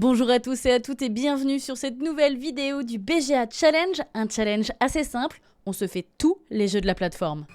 Bonjour à tous et à toutes et bienvenue sur cette nouvelle vidéo du BGA Challenge, un challenge assez simple, on se fait tous les jeux de la plateforme.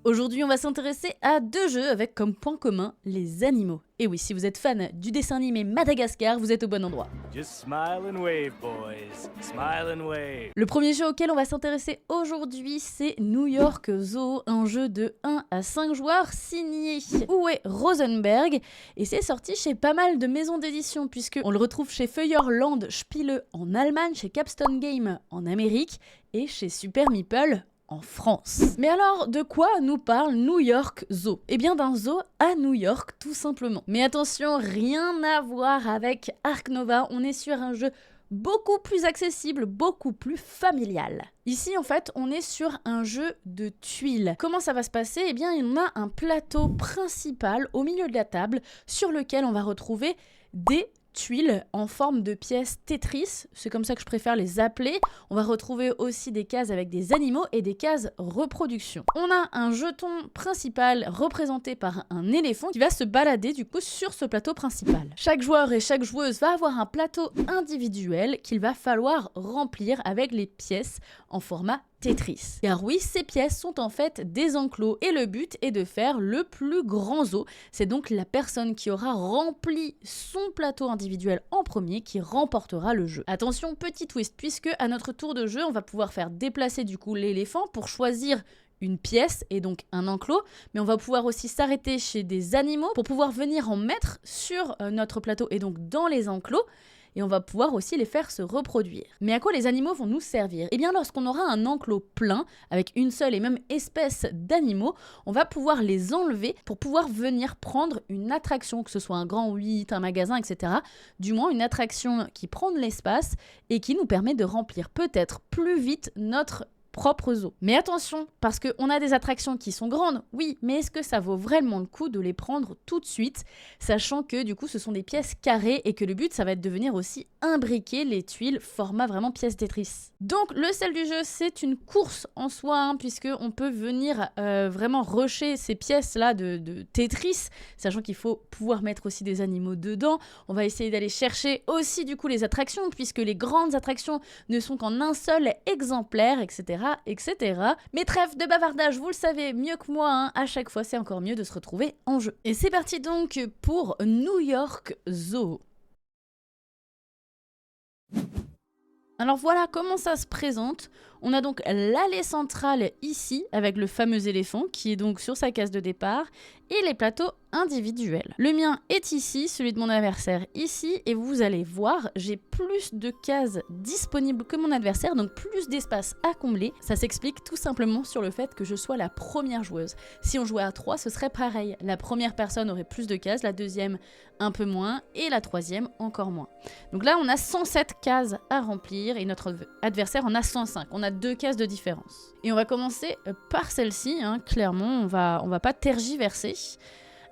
Aujourd'hui, on va s'intéresser à deux jeux avec comme point commun les animaux. Et oui, si vous êtes fan du dessin animé Madagascar, vous êtes au bon endroit. Just smile and wave, boys. Smile and wave. Le premier jeu auquel on va s'intéresser aujourd'hui, c'est New York Zoo, un jeu de 1 à 5 joueurs signé Uwe Rosenberg. Et c'est sorti chez pas mal de maisons d'édition, puisqu'on le retrouve chez Feuerland Spiele en Allemagne, chez Capstone Game en Amérique et chez Super Meeple en France. Mais alors, de quoi nous parle New York Zoo? Eh bien d'un zoo à New York, tout simplement. Mais attention, rien à voir avec Ark Nova, on est sur un jeu beaucoup plus accessible, beaucoup plus familial. Ici, en fait, on est sur un jeu de tuiles. Comment ça va se passer? Eh bien, on a un plateau principal au milieu de la table sur lequel on va retrouver des tuiles en forme de pièces Tetris, c'est comme ça que je préfère les appeler. On va retrouver aussi des cases avec des animaux et des cases reproduction. On a un jeton principal représenté par un éléphant qui va se balader du coup sur ce plateau principal. Chaque joueur et chaque joueuse va avoir un plateau individuel qu'il va falloir remplir avec les pièces en format Tetris. Car oui, ces pièces sont en fait des enclos et le but est de faire le plus grand zoo. C'est donc la personne qui aura rempli son plateau individuel en premier qui remportera le jeu. Attention, petit twist, puisque à notre tour de jeu, on va pouvoir faire déplacer du coup l'éléphant pour choisir une pièce et donc un enclos, mais on va pouvoir aussi s'arrêter chez des animaux pour pouvoir venir en mettre sur notre plateau et donc dans les enclos. Et on va pouvoir aussi les faire se reproduire. Mais à quoi les animaux vont nous servir? Eh bien, lorsqu'on aura un enclos plein, avec une seule et même espèce d'animaux, on va pouvoir les enlever pour pouvoir venir prendre une attraction, que ce soit un grand 8, un magasin, etc. Du moins, une attraction qui prend de l'espace et qui nous permet de remplir peut-être plus vite notre propre zoo. Mais attention, parce qu'on a des attractions qui sont grandes, oui, mais est-ce que ça vaut vraiment le coup de les prendre tout de suite, sachant que du coup ce sont des pièces carrées et que le but ça va être de venir aussi imbriquer les tuiles format vraiment pièce Tetris. Donc le sel du jeu c'est une course en soi, hein, puisque on peut venir vraiment rusher ces pièces là de Tetris, sachant qu'il faut pouvoir mettre aussi des animaux dedans. On va essayer d'aller chercher aussi du coup les attractions, puisque les grandes attractions ne sont qu'en un seul exemplaire, etc. etc. Mais trêve de bavardage, vous le savez mieux que moi, hein, à chaque fois c'est encore mieux de se retrouver en jeu. Et c'est parti donc pour New York Zoo. Alors voilà comment ça se présente. On a donc l'allée centrale ici, avec le fameux éléphant qui est donc sur sa case de départ, et les plateaux individuels. Le mien est ici, celui de mon adversaire ici, et vous allez voir, j'ai plus de cases disponibles que mon adversaire, donc plus d'espace à combler. Ça s'explique tout simplement sur le fait que je sois la première joueuse. Si on jouait à 3, ce serait pareil. La première personne aurait plus de cases, la deuxième un peu moins, et la troisième encore moins. Donc là, on a 107 cases à remplir, et notre adversaire en a 105. On a 2 cases de différence. Et on va commencer par celle-ci, hein, clairement, on va pas tergiverser.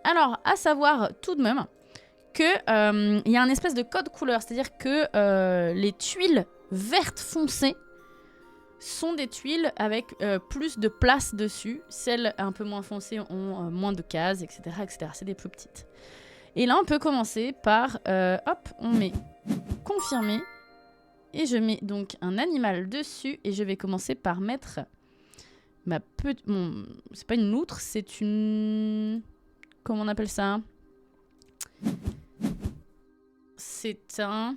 Alors, à savoir tout de même que y a un espèce de code couleur, c'est-à-dire que les tuiles vertes foncées sont des tuiles avec plus de place dessus. Celles un peu moins foncées ont moins de cases, etc. etc. C'est des plus petites. Et là, on peut commencer par, hop, on met confirmer. Et je mets donc un animal dessus et je vais commencer par mettre ma petite... c'est pas une loutre, c'est une... Comment on appelle ça? C'est un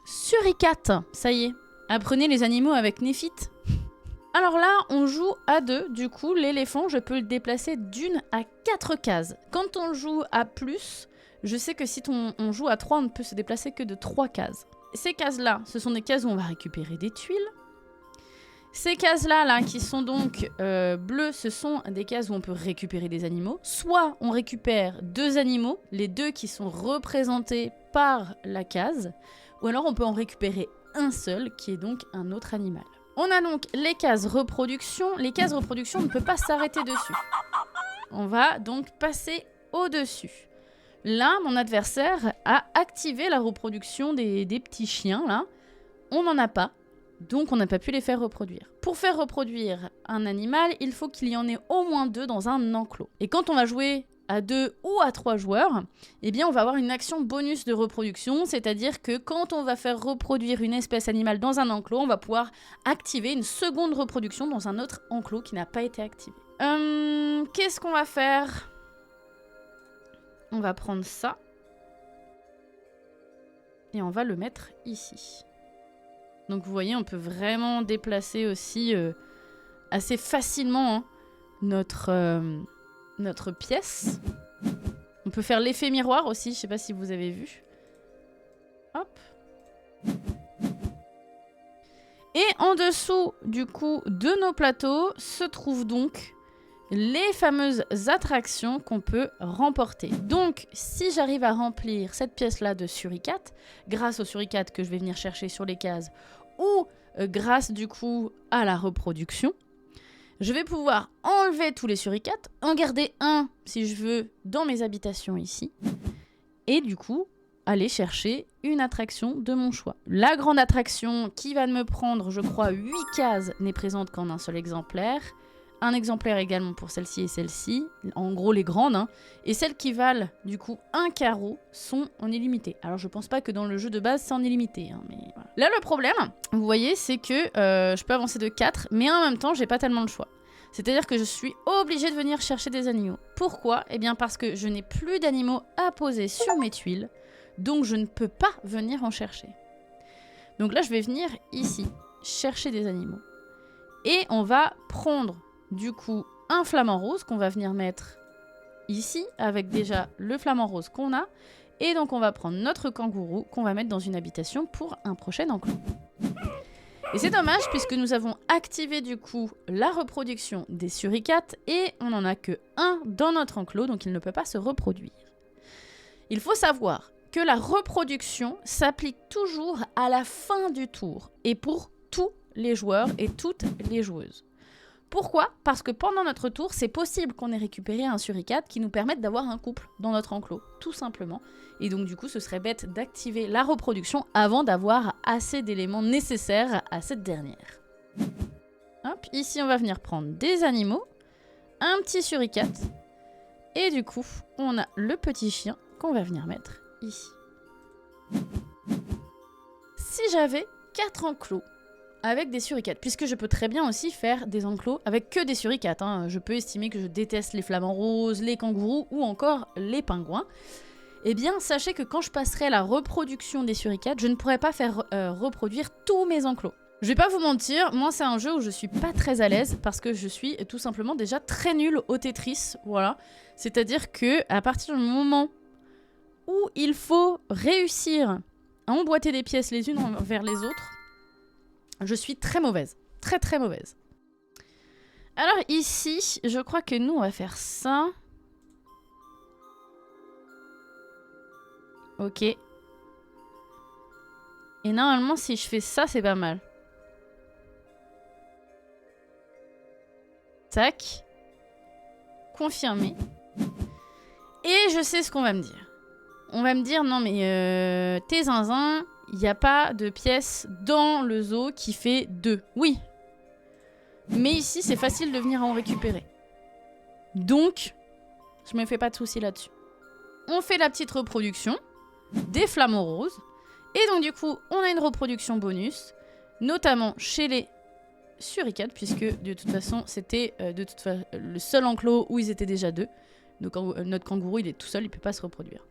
suricate. Ça y est. Apprenez les animaux avec Néphite. Alors là, on joue à 2. Du coup, l'éléphant, je peux le déplacer d'1 à 4 cases. Quand on joue à plus, je sais que si on joue à 3, on ne peut se déplacer que de 3 cases. Ces cases-là, ce sont des cases où on va récupérer des tuiles. Ces cases-là, là, qui sont donc bleues, ce sont des cases où on peut récupérer des animaux. Soit on récupère 2 animaux, les 2 qui sont représentés par la case, ou alors on peut en récupérer un seul, qui est donc un autre animal. On a donc les cases reproduction. Les cases reproduction, on ne peut pas s'arrêter dessus. On va donc passer au-dessus. Là, mon adversaire a activé la reproduction des petits chiens, là. On n'en a pas. Donc on n'a pas pu les faire reproduire. Pour faire reproduire un animal, il faut qu'il y en ait au moins 2 dans un enclos. Et quand on va jouer à 2 ou à 3 joueurs, eh bien on va avoir une action bonus de reproduction, c'est-à-dire que quand on va faire reproduire une espèce animale dans un enclos, on va pouvoir activer une seconde reproduction dans un autre enclos qui n'a pas été activé. Qu'est-ce qu'on va faire? On va prendre ça. Et on va le mettre ici. Donc vous voyez, on peut vraiment déplacer aussi assez facilement hein, notre pièce. On peut faire l'effet miroir aussi, je sais pas si vous avez vu. Hop. Et en dessous du coup de nos plateaux se trouvent donc les fameuses attractions qu'on peut remporter. Donc, si j'arrive à remplir cette pièce-là de suricates, grâce aux suricates que je vais venir chercher sur les cases, ou grâce du coup à la reproduction, je vais pouvoir enlever tous les suricates, en garder un, si je veux, dans mes habitations ici, et du coup, aller chercher une attraction de mon choix. La grande attraction qui va me prendre, je crois, 8 cases, n'est présente qu'en un seul exemplaire. Un exemplaire également pour celle-ci et celle-ci, en gros les grandes, hein. Et celles qui valent du coup un carreau sont en illimité. Alors je pense pas que dans le jeu de base c'est en illimité, hein, mais voilà. Là le problème, vous voyez, c'est que je peux avancer de 4, mais en même temps j'ai pas tellement le choix. C'est-à-dire que je suis obligée de venir chercher des animaux. Pourquoi? Eh bien parce que je n'ai plus d'animaux à poser sur mes tuiles, donc je ne peux pas venir en chercher. Donc là je vais venir ici, chercher des animaux. Et on va prendre du coup un flamant rose qu'on va venir mettre ici avec déjà le flamant rose qu'on a. Et donc on va prendre notre kangourou qu'on va mettre dans une habitation pour un prochain enclos. Et c'est dommage puisque nous avons activé du coup la reproduction des suricates et on n'en a que un dans notre enclos, donc il ne peut pas se reproduire. Il faut savoir que la reproduction s'applique toujours à la fin du tour et pour tous les joueurs et toutes les joueuses. Pourquoi? Parce que pendant notre tour, c'est possible qu'on ait récupéré un suricate qui nous permette d'avoir un couple dans notre enclos, tout simplement. Et donc du coup, ce serait bête d'activer la reproduction avant d'avoir assez d'éléments nécessaires à cette dernière. Hop, ici on va venir prendre des animaux, un petit suricate, et du coup, on a le petit chien qu'on va venir mettre ici. Si j'avais 4 enclos, avec des suricates, puisque je peux très bien aussi faire des enclos avec que des suricates. Hein. Je peux estimer que je déteste les flamants roses, les kangourous ou encore les pingouins. Eh bien, sachez que quand je passerai la reproduction des suricates, je ne pourrai pas faire reproduire tous mes enclos. Je vais pas vous mentir, moi c'est un jeu où je suis pas très à l'aise parce que je suis tout simplement déjà très nulle au Tetris, voilà. C'est-à-dire que à partir du moment où il faut réussir à emboîter des pièces les unes vers les autres, je suis très mauvaise. Très très mauvaise. Alors ici, je crois que nous, on va faire ça. Ok. Et normalement, si je fais ça, c'est pas mal. Tac. Confirmé. Et je sais ce qu'on va me dire. On va me dire, non mais t'es zinzin, il n'y a pas de pièce dans le zoo qui fait 2. Oui. Mais ici, c'est facile de venir en récupérer. Donc, je me fais pas de soucis là-dessus. On fait la petite reproduction des flamants roses. Et donc, du coup, on a une reproduction bonus, notamment chez les suricates, puisque de toute façon, c'était le seul enclos où ils étaient déjà 2. Donc, notre kangourou, il est tout seul, il peut pas se reproduire.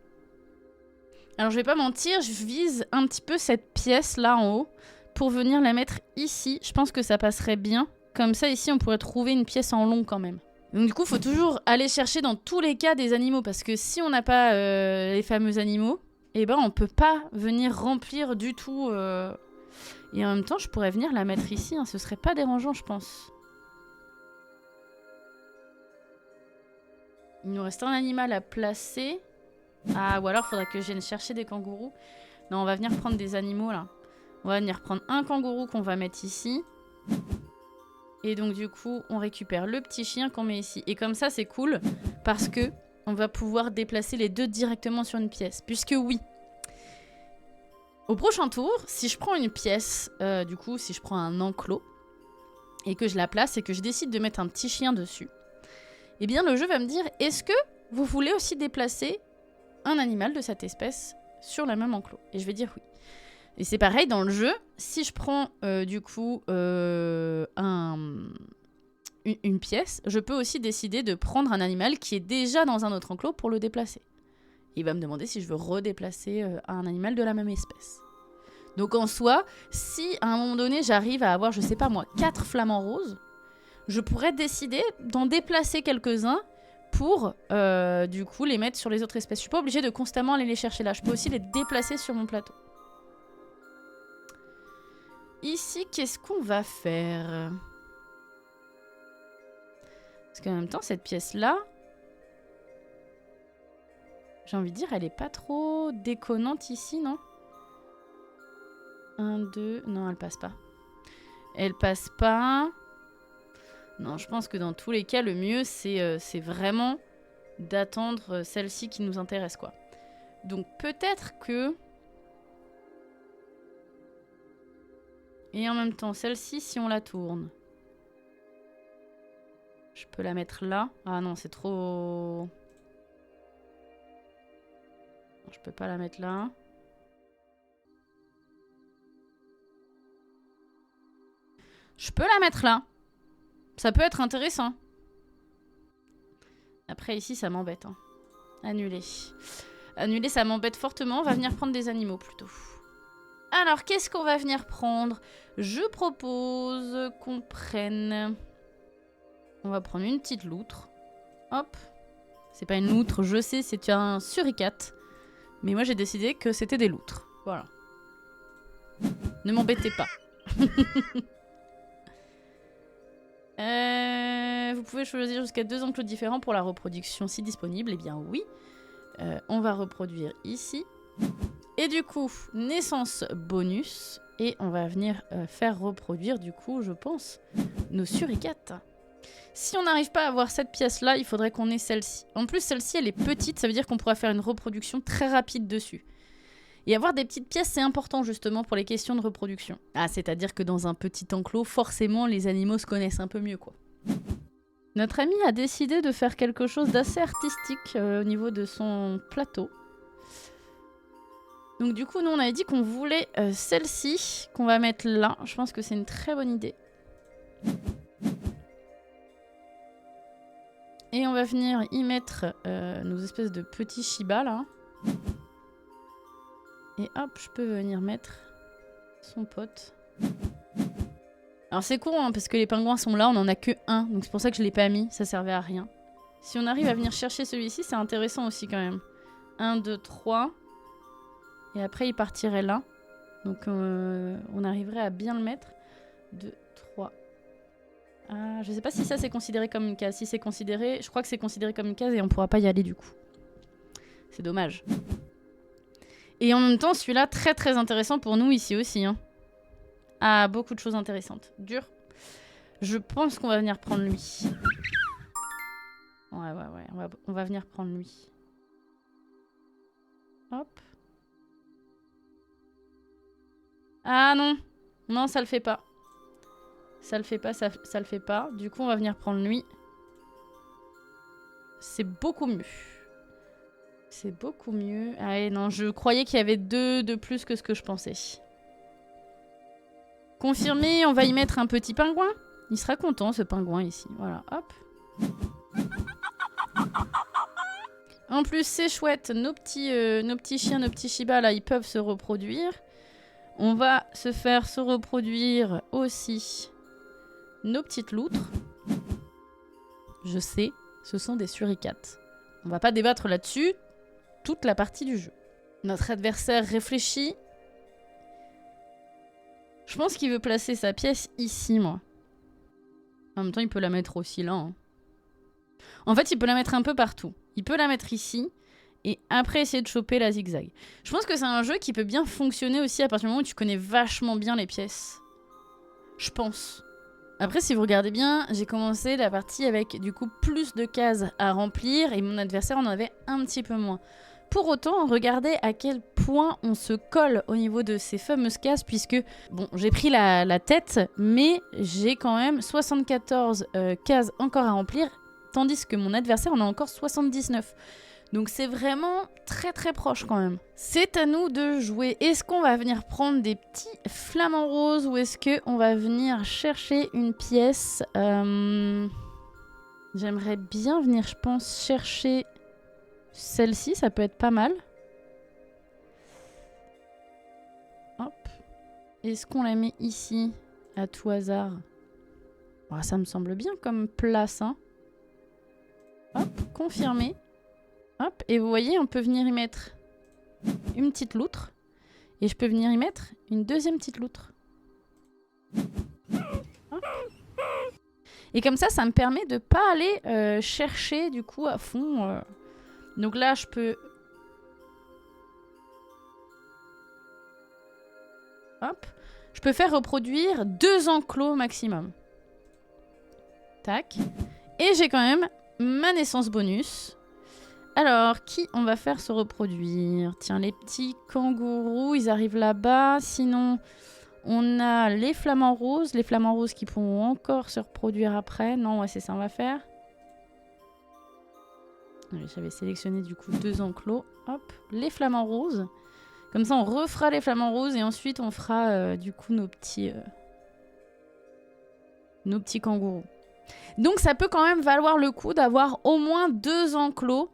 Alors je vais pas mentir, je vise un petit peu cette pièce là en haut pour venir la mettre ici. Je pense que ça passerait bien. Comme ça ici on pourrait trouver une pièce en long quand même. Donc du coup il faut toujours aller chercher dans tous les cas des animaux parce que si on n'a pas les fameux animaux, eh ben on peut pas venir remplir du tout. Et en même temps je pourrais venir la mettre ici, hein. Ce serait pas dérangeant je pense. Il nous reste un animal à placer. Ah, ou alors il faudrait que je vienne chercher des kangourous. Non, on va venir prendre des animaux là. On va venir prendre un kangourou qu'on va mettre ici. Et donc du coup, on récupère le petit chien qu'on met ici. Et comme ça, c'est cool parce que on va pouvoir déplacer les deux directement sur une pièce. Puisque oui, Au prochain tour, si je prends une pièce, du coup, si je prends un enclos, et que je la place et que je décide de mettre un petit chien dessus, eh bien le jeu va me dire, est-ce que vous voulez aussi déplacer un animal de cette espèce sur le même enclos? Et je vais dire oui. Et c'est pareil dans le jeu, si je prends du coup une pièce, je peux aussi décider de prendre un animal qui est déjà dans un autre enclos pour le déplacer. Il va me demander si je veux redéplacer un animal de la même espèce. Donc en soi, si à un moment donné j'arrive à avoir, je sais pas moi, 4 flamants roses, je pourrais décider d'en déplacer quelques-uns pour du coup les mettre sur les autres espèces. Je suis pas obligée de constamment aller les chercher là, je peux aussi les déplacer sur mon plateau. Ici, qu'est-ce qu'on va faire? Parce qu'en même temps, cette pièce-là, j'ai envie de dire, elle est pas trop déconnante ici, non? 1, 2... Non, elle passe pas. Elle passe pas. Non, je pense que dans tous les cas, le mieux, c'est vraiment d'attendre celle-ci qui nous intéresse, quoi. Donc peut-être que... Et en même temps, celle-ci, si on la tourne... Je peux la mettre là. Ah non, c'est trop... Je peux pas la mettre là. Je peux la mettre là. Ça peut être intéressant. Après, ici, ça m'embête. Hein. Annuler. Annuler, ça m'embête fortement. On va venir prendre des animaux, plutôt. Alors, qu'est-ce qu'on va venir prendre? Je propose qu'on prenne... On va prendre une petite loutre. Hop. C'est pas une loutre, je sais, c'est un suricate. Mais moi, j'ai décidé que c'était des loutres. Voilà. Ne m'embêtez pas. Vous pouvez choisir jusqu'à 2 enclos différents pour la reproduction si disponible. Eh bien oui. On va reproduire ici. Et du coup, naissance bonus. Et on va venir faire reproduire du coup, je pense, nos suricates. Si on n'arrive pas à avoir cette pièce-là, il faudrait qu'on ait celle-ci. En plus, celle-ci, elle est petite, ça veut dire qu'on pourra faire une reproduction très rapide dessus. Et avoir des petites pièces, c'est important justement pour les questions de reproduction. Ah, c'est-à-dire que dans un petit enclos, forcément, les animaux se connaissent un peu mieux, quoi. Notre ami a décidé de faire quelque chose d'assez artistique au niveau de son plateau. Donc du coup, nous, on avait dit qu'on voulait celle-ci, qu'on va mettre là. Je pense que c'est une très bonne idée. Et on va venir y mettre nos espèces de petits Shiba, là. Et hop, je peux venir mettre son pote. Alors c'est con, hein, parce que les pingouins sont là, on en a que un. Donc c'est pour ça que je l'ai pas mis, ça servait à rien. Si on arrive à venir chercher celui-ci, c'est intéressant aussi quand même. 1, 2, 3. Et après, il partirait là. Donc on arriverait à bien le mettre. 2, 3... Ah, je sais pas si ça c'est considéré comme une case. Si c'est considéré, je crois que c'est considéré comme une case et on pourra pas y aller du coup. C'est dommage. Et en même temps, celui-là, très très intéressant pour nous ici aussi. Hein. Ah, beaucoup de choses intéressantes. Dur. Je pense qu'on va venir prendre lui. Ouais. On va venir prendre lui. Hop. Ah non. Non, ça le fait pas. Ça le fait pas, ça le fait pas. Du coup, on va venir prendre lui. C'est beaucoup mieux. C'est beaucoup mieux. Ah non, je croyais qu'il y avait 2 de plus que ce que je pensais. Confirmé, on va y mettre un petit pingouin. Il sera content, ce pingouin, ici. Voilà, hop. En plus, c'est chouette. Nos petits chiens, nos petits Shiba, là, ils peuvent se reproduire. On va se faire se reproduire aussi nos petites loutres. Je sais, ce sont des suricates. On va pas débattre là-dessus toute la partie du jeu. Notre adversaire réfléchit. Je pense qu'il veut placer sa pièce ici, moi. En même temps, il peut la mettre aussi là. Hein. En fait, il peut la mettre un peu partout. Il peut la mettre ici. Et après, essayer de choper la zigzag. Je pense que c'est un jeu qui peut bien fonctionner aussi à partir du moment où tu connais vachement bien les pièces. Je pense. Après, si vous regardez bien, j'ai commencé la partie avec du coup plus de cases à remplir et mon adversaire en avait un petit peu moins. Pour autant, regardez à quel point on se colle au niveau de ces fameuses cases, puisque, bon, j'ai pris la tête, mais j'ai quand même 74 cases encore à remplir, tandis que mon adversaire en a encore 79. Donc c'est vraiment très très proche quand même. C'est à nous de jouer. Est-ce qu'on va venir prendre des petits flamants roses ou est-ce qu'on va venir chercher une pièce J'aimerais bien venir, je pense, chercher celle-ci. Ça peut être pas mal. Hop. Est-ce qu'on la met ici, à tout hasard? Oh, ça me semble bien comme place, hein. Hop, confirmé. Hop, et vous voyez, on peut venir y mettre une petite loutre. Et je peux venir y mettre une deuxième petite loutre. Hop. Et comme ça me permet de pas aller chercher du coup à fond. Donc là, je peux... Hop. Je peux faire reproduire 2 enclos maximum. Tac. Et j'ai quand même ma naissance bonus. Alors, qui on va faire se reproduire? Tiens, les petits kangourous, ils arrivent là-bas. Sinon, on a les flamants roses. Les flamants roses qui pourront encore se reproduire après. Non, ouais, c'est ça, on va faire. J'avais sélectionné du coup 2 enclos. Hop, les flamants roses. Comme ça, on refera les flamants roses et ensuite, on fera du coup nos petits kangourous. Donc, ça peut quand même valoir le coup d'avoir au moins 2 enclos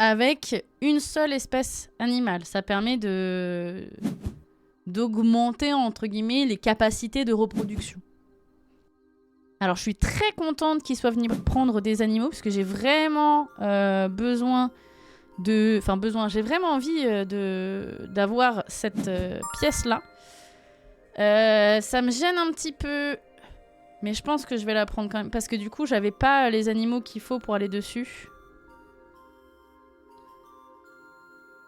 avec une seule espèce animale. Ça permet d'augmenter, entre guillemets, les capacités de reproduction. Alors, je suis très contente qu'ils soient venus prendre des animaux, parce que j'ai vraiment besoin de... Enfin, j'ai vraiment envie d'avoir cette pièce-là. Ça me gêne un petit peu, mais je pense que je vais la prendre quand même, parce que du coup, j'avais pas les animaux qu'il faut pour aller dessus.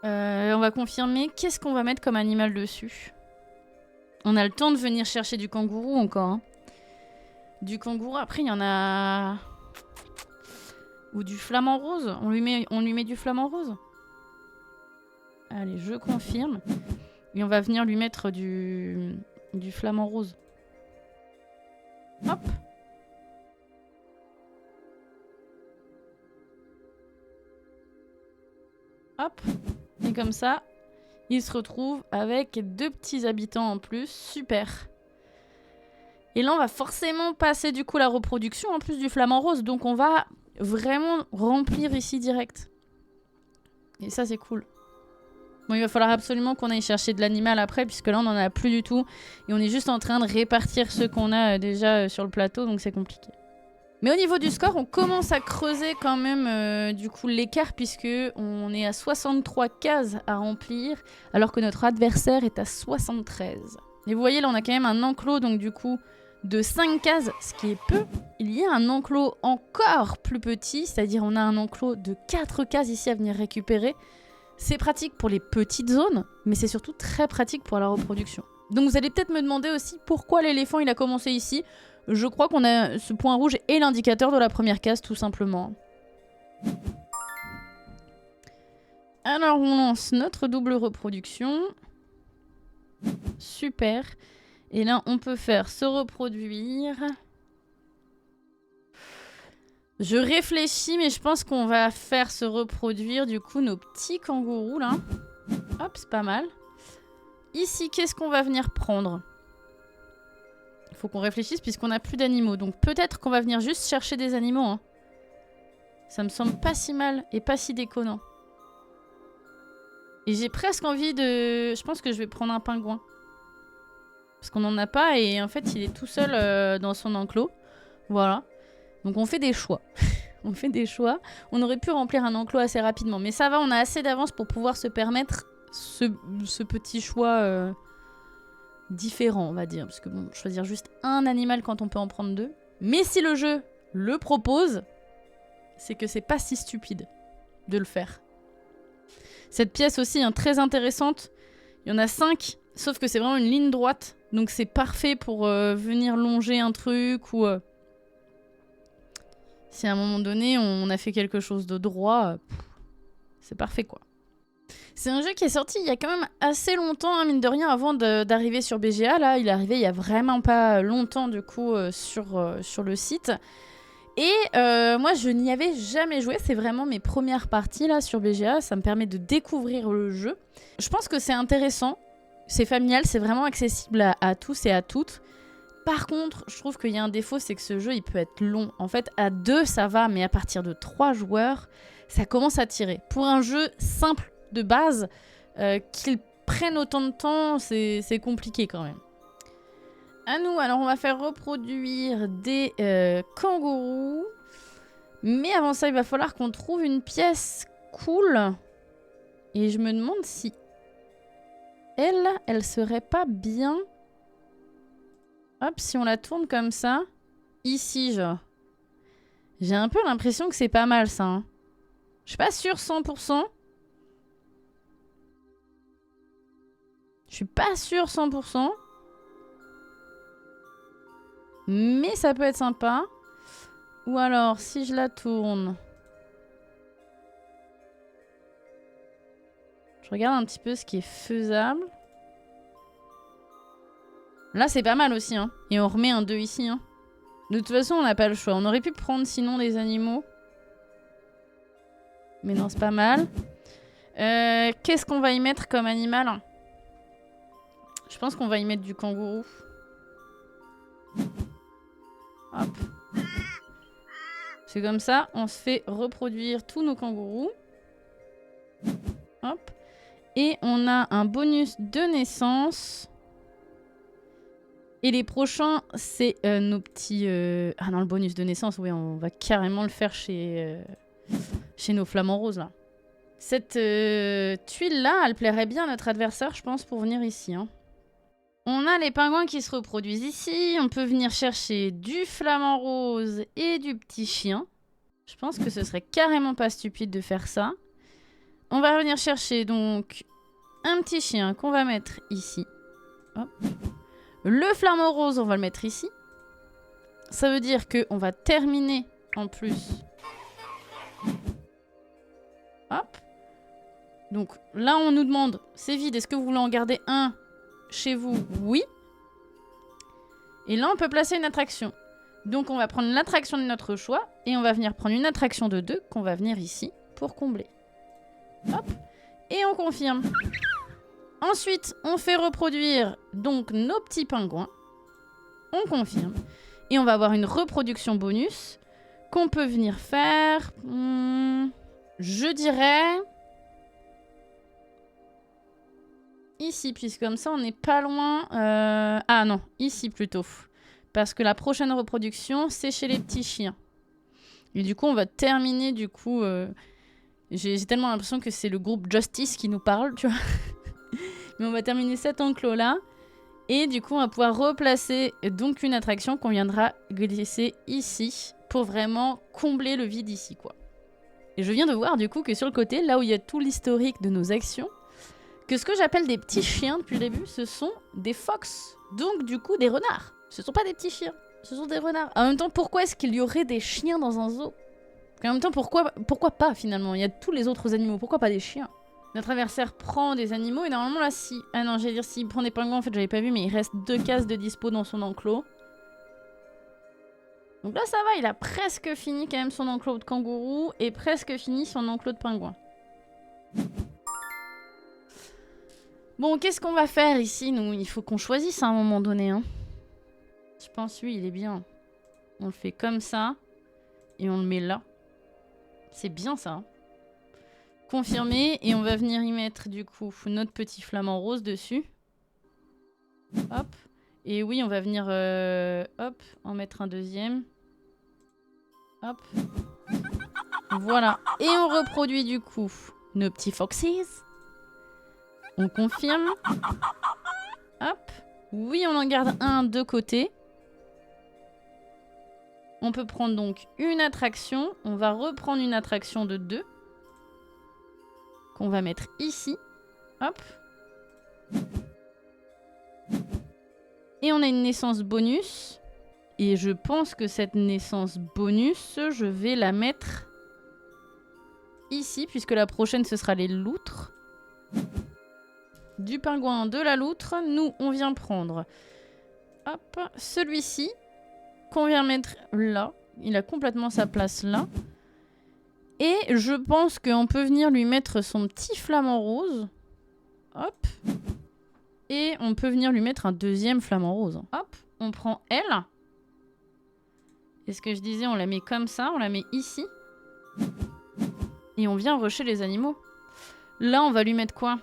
On va confirmer. Qu'est-ce qu'on va mettre comme animal dessus? On a le temps de venir chercher du kangourou encore. Hein. Du kangourou, après il y en a... Ou du flamant rose. On lui met du flamant rose. Allez, je confirme. Et on va venir lui mettre du flamant rose. Hop. Hop. Et comme ça, il se retrouve avec 2 petits habitants en plus. Super. Et là, on va forcément passer du coup la reproduction en plus du flamant rose. Donc on va vraiment remplir ici direct. Et ça, c'est cool. Bon, il va falloir absolument qu'on aille chercher de l'animal après, puisque là, on n'en a plus du tout. Et on est juste en train de répartir ceux qu'on a déjà sur le plateau, donc c'est compliqué. Mais au niveau du score, on commence à creuser quand même du coup l'écart, puisque on est à 63 cases à remplir, alors que notre adversaire est à 73. Et vous voyez, là, on a quand même un enclos, donc du coup, de 5 cases, ce qui est peu. Il y a un enclos encore plus petit, c'est-à-dire on a un enclos de 4 cases ici à venir récupérer. C'est pratique pour les petites zones, mais c'est surtout très pratique pour la reproduction. Donc vous allez peut-être me demander aussi pourquoi l'éléphant il a commencé ici. Je crois qu'on a ce point rouge et l'indicateur de la première case tout simplement. Alors on lance notre double reproduction. Super. Et là on peut faire se reproduire. Je réfléchis, mais je pense qu'on va faire se reproduire du coup nos petits kangourous là. Hop, c'est pas mal. Ici, qu'est-ce qu'on va venir prendre? Il faut qu'on réfléchisse puisqu'on n'a plus d'animaux. Donc peut-être qu'on va venir juste chercher des animaux. Hein. Ça me semble pas si mal et pas si déconnant. Et j'ai presque envie de... Je pense que je vais prendre un pingouin. Parce qu'on n'en a pas et en fait il est tout seul dans son enclos. Voilà. Donc on fait des choix. On fait des choix. On aurait pu remplir un enclos assez rapidement. Mais ça va, on a assez d'avance pour pouvoir se permettre ce petit choix différent, on va dire. Parce que bon, choisir juste un animal quand on peut en prendre 2. Mais si le jeu le propose, c'est que c'est pas si stupide de le faire. Cette pièce aussi, hein, très intéressante. Il y en a 5, sauf que c'est vraiment une ligne droite. Donc c'est parfait pour venir longer un truc ou... si à un moment donné, on a fait quelque chose de droit, c'est parfait quoi. C'est un jeu qui est sorti il y a quand même assez longtemps, hein, mine de rien, avant d'arriver sur BGA. Là, il est arrivé il y a vraiment pas longtemps, du coup, sur le site. Et moi, je n'y avais jamais joué. C'est vraiment mes premières parties, là, sur BGA. Ça me permet de découvrir le jeu. Je pense que c'est intéressant. C'est familial, c'est vraiment accessible à tous et à toutes. Par contre, je trouve qu'il y a un défaut, c'est que ce jeu, il peut être long. En fait, à 2, ça va, mais à partir de 3 joueurs, ça commence à tirer. Pour un jeu simple de base, qu'il prenne autant de temps, c'est compliqué quand même. À nous, alors on va faire reproduire des kangourous. Mais avant ça, il va falloir qu'on trouve une pièce cool. Et je me demande si elle serait pas bien... Hop, si on la tourne comme ça, ici, genre. J'ai un peu l'impression que c'est pas mal, ça. Hein. Je suis pas sûre 100%. Je suis pas sûre 100%. Mais ça peut être sympa. Ou alors, si je la tourne... Je regarde un petit peu ce qui est faisable. Là, c'est pas mal aussi, hein. Et on remet un 2 ici, hein. De toute façon, on n'a pas le choix. On aurait pu prendre sinon des animaux. Mais non, c'est pas mal. Qu'est-ce qu'on va y mettre comme animal? Je pense qu'on va y mettre du kangourou. Hop. C'est comme ça, on se fait reproduire tous nos kangourous. Hop. Et on a un bonus de naissance... Et les prochains, c'est nos petits... Ah non, le bonus de naissance, oui, on va carrément le faire chez nos flamants roses, là. Cette tuile-là, elle plairait bien à notre adversaire, je pense, pour venir ici. Hein. On a les pingouins qui se reproduisent ici. On peut venir chercher du flamant rose et du petit chien. Je pense que ce serait carrément pas stupide de faire ça. On va venir chercher, donc, un petit chien qu'on va mettre ici. Hop. Le flamant rose, on va le mettre ici. Ça veut dire qu'on va terminer en plus. Hop. Donc là, on nous demande, c'est vide, est-ce que vous voulez en garder un chez vous? Oui. Et là, on peut placer une attraction. Donc on va prendre l'attraction de notre choix et on va venir prendre une attraction de 2 qu'on va venir ici pour combler. Hop. Et on confirme. Ensuite, on fait reproduire donc nos petits pingouins. On confirme. Et on va avoir une reproduction bonus qu'on peut venir faire... je dirais... ici, puisque comme ça, on n'est pas loin... Ah non, ici plutôt. Parce que la prochaine reproduction, c'est chez les petits chiens. Et du coup, on va terminer, du coup... J'ai tellement l'impression que c'est le groupe Justice qui nous parle, tu vois. Mais on va terminer cet enclos-là. Et du coup, on va pouvoir replacer donc une attraction qu'on viendra glisser ici pour vraiment combler le vide ici, quoi. Et je viens de voir du coup que sur le côté, là où il y a tout l'historique de nos actions, que ce que j'appelle des petits chiens depuis le début, ce sont des fox. Donc du coup, des renards. Ce sont pas des petits chiens, ce sont des renards. En même temps, pourquoi est-ce qu'il y aurait des chiens dans un zoo? En même temps, pourquoi pas finalement? Il y a tous les autres animaux, pourquoi pas des chiens? Notre adversaire prend des animaux et normalement là si... Ah non, j'allais dire s'il prend des pingouins, en fait j'avais pas vu, mais il reste 2 cases de dispo dans son enclos. Donc là ça va, il a presque fini quand même son enclos de kangourou et presque fini son enclos de pingouin. Bon, qu'est-ce qu'on va faire ici, nous? Il faut qu'on choisisse à un moment donné. Hein. Je pense, lui, il est bien. On le fait comme ça et on le met là. C'est bien ça. Hein. Confirmé, et on va venir y mettre du coup notre petit flamant rose dessus. Hop. Et oui, on va venir hop, en mettre un deuxième. Hop. Voilà. Et on reproduit du coup nos petits foxes. On confirme. Hop. Oui, on en garde un de côté. On peut prendre donc une attraction. On va reprendre une attraction de 2. Qu'on va mettre ici. Hop. Et on a une naissance bonus. Et je pense que cette naissance bonus, je vais la mettre ici, puisque la prochaine, ce sera les loutres. Du pingouin, de la loutre. Nous, on vient prendre hop, celui-ci qu'on vient mettre là. Il a complètement sa place là. Et je pense qu'on peut venir lui mettre son petit flamant rose. Hop. Et on peut venir lui mettre un deuxième flamant rose. Hop, on prend elle. Et ce que je disais, on la met comme ça, on la met ici. Et on vient rusher les animaux. Là, on va lui mettre quoi?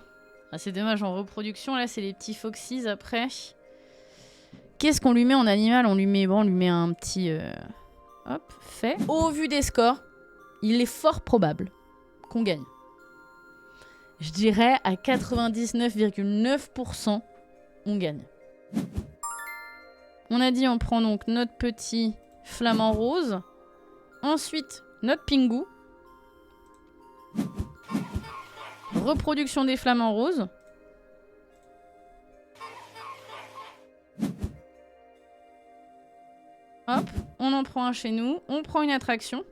Ah, c'est dommage, en reproduction, là, c'est les petits foxys après. Qu'est-ce qu'on lui met en animal? On lui met un petit... Hop, fait. Au vu des scores, il est fort probable qu'on gagne. Je dirais à 99,9%, on gagne. On a dit on prend donc notre petit flamant rose. Ensuite, notre pingou. Reproduction des flamants roses. Hop, on en prend un chez nous. On prend une attraction.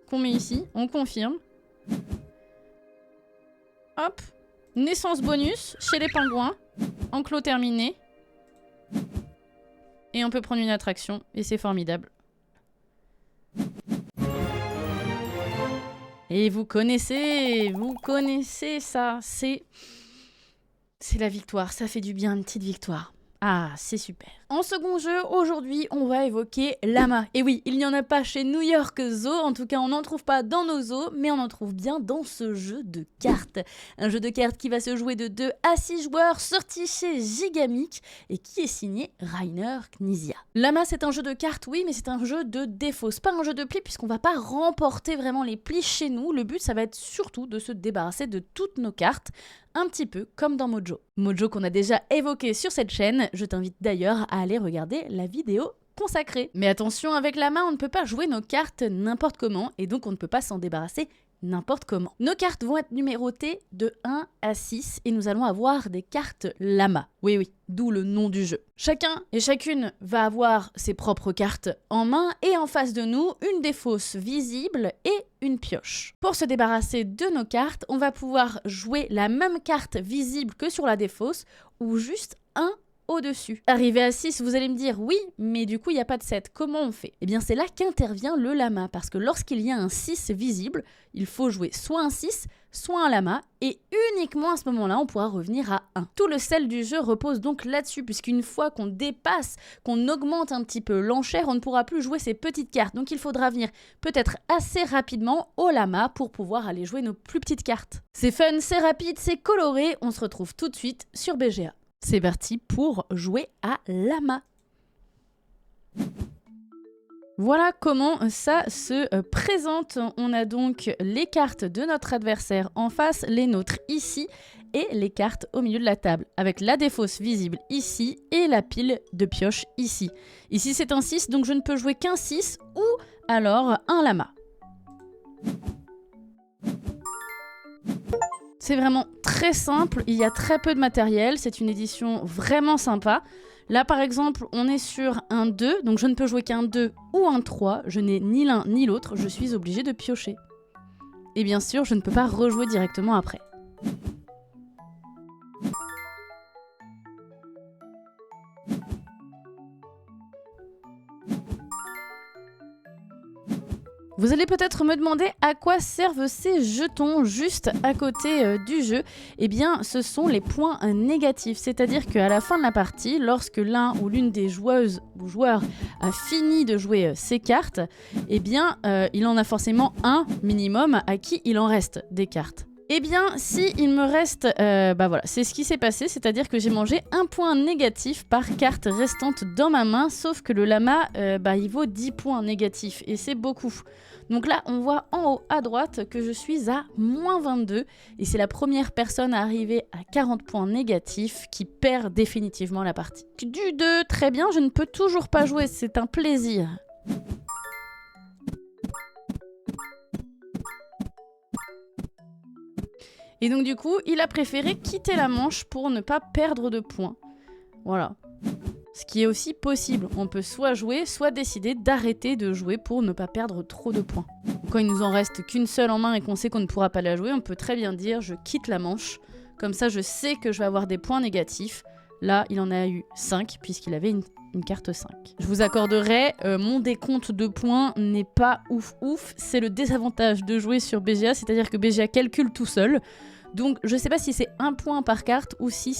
Qu'on met ici. On confirme. Hop. Naissance bonus chez les pingouins. Enclos terminé. Et on peut prendre une attraction. Et c'est formidable. Et vous connaissez ça. C'est la victoire. Ça fait du bien, une petite victoire. Ah, c'est super. En second jeu, aujourd'hui, on va évoquer Llama. Et oui, il n'y en a pas chez New York Zoo, en tout cas on n'en trouve pas dans nos zoos, mais on en trouve bien dans ce jeu de cartes. Un jeu de cartes qui va se jouer de 2 à 6 joueurs, sorti chez Gigamic, et qui est signé Rainer Knizia. Llama, c'est un jeu de cartes, oui, mais c'est un jeu de défausse, pas un jeu de plis, puisqu'on va pas remporter vraiment les plis chez nous. Le but, ça va être surtout de se débarrasser de toutes nos cartes, un petit peu comme dans Mojo. Mojo qu'on a déjà évoqué sur cette chaîne, je t'invite d'ailleurs à aller regarder la vidéo consacrée. Mais attention, avec la main, on ne peut pas jouer nos cartes n'importe comment, et donc on ne peut pas s'en débarrasser n'importe comment. Nos cartes vont être numérotées de 1 à 6, et nous allons avoir des cartes Llama. Oui, d'où le nom du jeu. Chacun et chacune va avoir ses propres cartes en main, et en face de nous, une défausse visible et une pioche. Pour se débarrasser de nos cartes, on va pouvoir jouer la même carte visible que sur la défausse, ou juste un au-dessus. Arrivé à 6, vous allez me dire, oui, mais du coup, il n'y a pas de 7. Comment on fait? Eh bien, c'est là qu'intervient le Llama, parce que lorsqu'il y a un 6 visible, il faut jouer soit un 6, soit un Llama, et uniquement à ce moment-là, on pourra revenir à 1. Tout le sel du jeu repose donc là-dessus, puisqu'une fois qu'on dépasse, qu'on augmente un petit peu l'enchère, on ne pourra plus jouer ces petites cartes. Donc il faudra venir peut-être assez rapidement au Llama pour pouvoir aller jouer nos plus petites cartes. C'est fun, c'est rapide, c'est coloré, on se retrouve tout de suite sur BGA. C'est parti pour jouer à Llama. Voilà comment ça se présente. On a donc les cartes de notre adversaire en face, les nôtres ici, et les cartes au milieu de la table, avec la défausse visible ici et la pile de pioche ici. Ici c'est un 6, donc je ne peux jouer qu'un 6 ou alors un Llama. C'est vraiment très simple, il y a très peu de matériel, c'est une édition vraiment sympa. Là par exemple, on est sur un 2, donc je ne peux jouer qu'un 2 ou un 3, je n'ai ni l'un ni l'autre, je suis obligée de piocher. Et bien sûr, je ne peux pas rejouer directement après. Vous allez peut-être me demander à quoi servent ces jetons juste à côté du jeu. Eh bien, ce sont les points négatifs. C'est-à-dire qu'à la fin de la partie, lorsque l'un ou l'une des joueuses ou joueurs a fini de jouer ses cartes, eh bien, il en a forcément un minimum à qui il en reste des cartes. Eh bien, si il me reste... voilà, c'est ce qui s'est passé, c'est-à-dire que j'ai mangé un point négatif par carte restante dans ma main, sauf que le Llama, il vaut 10 points négatifs, et c'est beaucoup. Donc là, on voit en haut à droite que je suis à moins 22, et c'est la première personne à arriver à 40 points négatifs qui perd définitivement la partie. Du 2, très bien, je ne peux toujours pas jouer, c'est un plaisir. Et donc du coup, il a préféré quitter la manche pour ne pas perdre de points. Voilà. Ce qui est aussi possible. On peut soit jouer, soit décider d'arrêter de jouer pour ne pas perdre trop de points. Quand il nous en reste qu'une seule en main et qu'on sait qu'on ne pourra pas la jouer, on peut très bien dire je quitte la manche. Comme ça, je sais que je vais avoir des points négatifs. Là, il en a eu 5 puisqu'il avait une carte 5. Je vous accorderai, mon décompte de points n'est pas ouf. C'est le désavantage de jouer sur BGA, c'est-à-dire que BGA calcule tout seul. Donc, je sais pas si c'est 1 point par carte ou si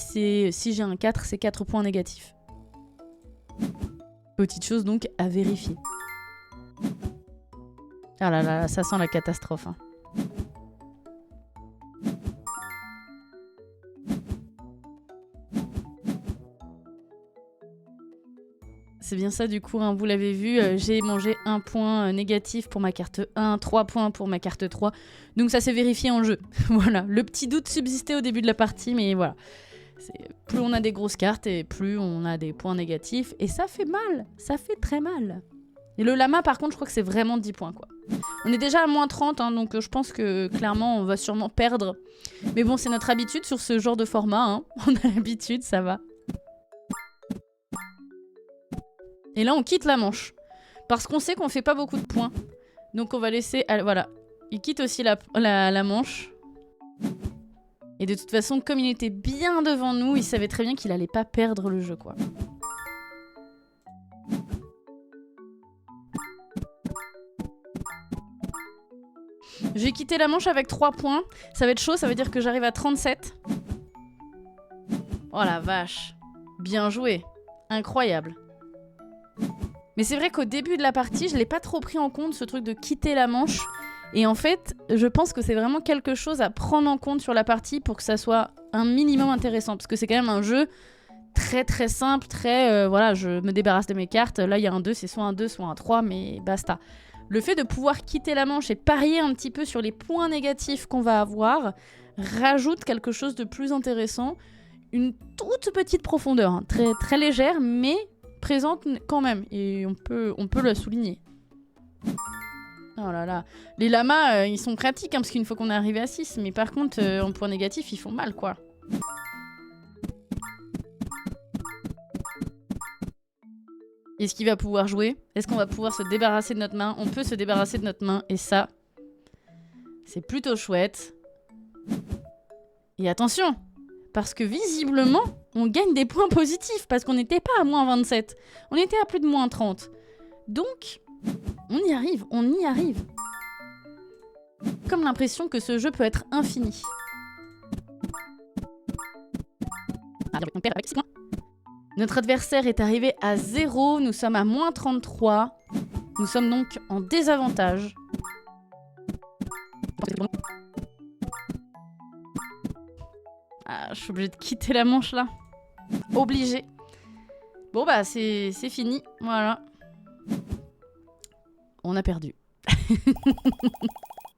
j'ai un 4, c'est 4 points négatifs. Petite chose donc à vérifier. Ah là là, ça sent la catastrophe. Hein. C'est bien ça du coup, hein, vous l'avez vu, j'ai mangé 1 point négatif pour ma carte 1, 3 points pour ma carte 3. Donc ça s'est vérifié en jeu. Voilà, le petit doute subsistait au début de la partie, mais voilà. Plus on a des grosses cartes et plus on a des points négatifs. Et ça fait mal, ça fait très mal. Et le lama par contre, je crois que c'est vraiment 10 points quoi. On est déjà à moins 30, hein, donc je pense que clairement on va sûrement perdre. Mais bon, c'est notre habitude sur ce genre de format, hein. On a l'habitude, ça va. Et là, on quitte la manche. Parce qu'on sait qu'on fait pas beaucoup de points. Donc on va laisser... Voilà. Il quitte aussi la manche. Et de toute façon, comme il était bien devant nous, il savait très bien qu'il allait pas perdre le jeu, quoi. Je vais quitter la manche avec 3 points. Ça va être chaud, ça veut dire que j'arrive à 37. Oh la vache. Bien joué. Incroyable. Mais c'est vrai qu'au début de la partie, je l'ai pas trop pris en compte, ce truc de quitter la manche. Et en fait, je pense que c'est vraiment quelque chose à prendre en compte sur la partie pour que ça soit un minimum intéressant. Parce que c'est quand même un jeu très très simple, très... voilà, je me débarrasse de mes cartes. Là, il y a un 2, c'est soit un 2, soit un 3, mais basta. Le fait de pouvoir quitter la manche et parier un petit peu sur les points négatifs qu'on va avoir rajoute quelque chose de plus intéressant. Une toute petite profondeur, hein, très, très légère, mais... présente quand même, et on peut le souligner. Oh là là. Les lamas, ils sont pratiques, hein, parce qu'une fois qu'on est arrivé à 6, mais par contre, en point négatif, ils font mal, quoi. Est-ce qu'il va pouvoir jouer? Est-ce qu'on va pouvoir se débarrasser de notre main? On peut se débarrasser de notre main, et ça, c'est plutôt chouette. Et attention, parce que visiblement, on gagne des points positifs, parce qu'on n'était pas à moins 27. On était à plus de moins 30. Donc, on y arrive, on y arrive. Comme l'impression que ce jeu peut être infini. Notre adversaire est arrivé à 0, nous sommes à moins 33. Nous sommes donc en désavantage. Ah, je suis obligée de quitter la manche là. Obligée. Bon bah c'est fini, voilà. On a perdu.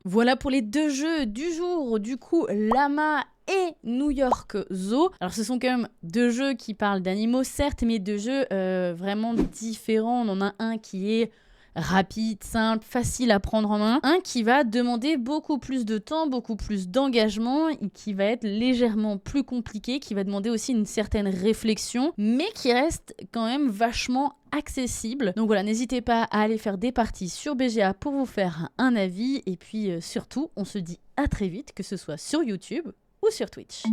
Voilà pour les 2 jeux du jour, du coup, Lama et New York Zoo. Alors ce sont quand même 2 jeux qui parlent d'animaux, certes, mais 2 jeux vraiment différents. On en a un qui est rapide, simple, facile à prendre en main. Un qui va demander beaucoup plus de temps, beaucoup plus d'engagement et qui va être légèrement plus compliqué, qui va demander aussi une certaine réflexion, mais qui reste quand même vachement accessible. Donc voilà, n'hésitez pas à aller faire des parties sur BGA pour vous faire un avis. Et puis surtout, on se dit à très vite, que ce soit sur YouTube ou sur Twitch.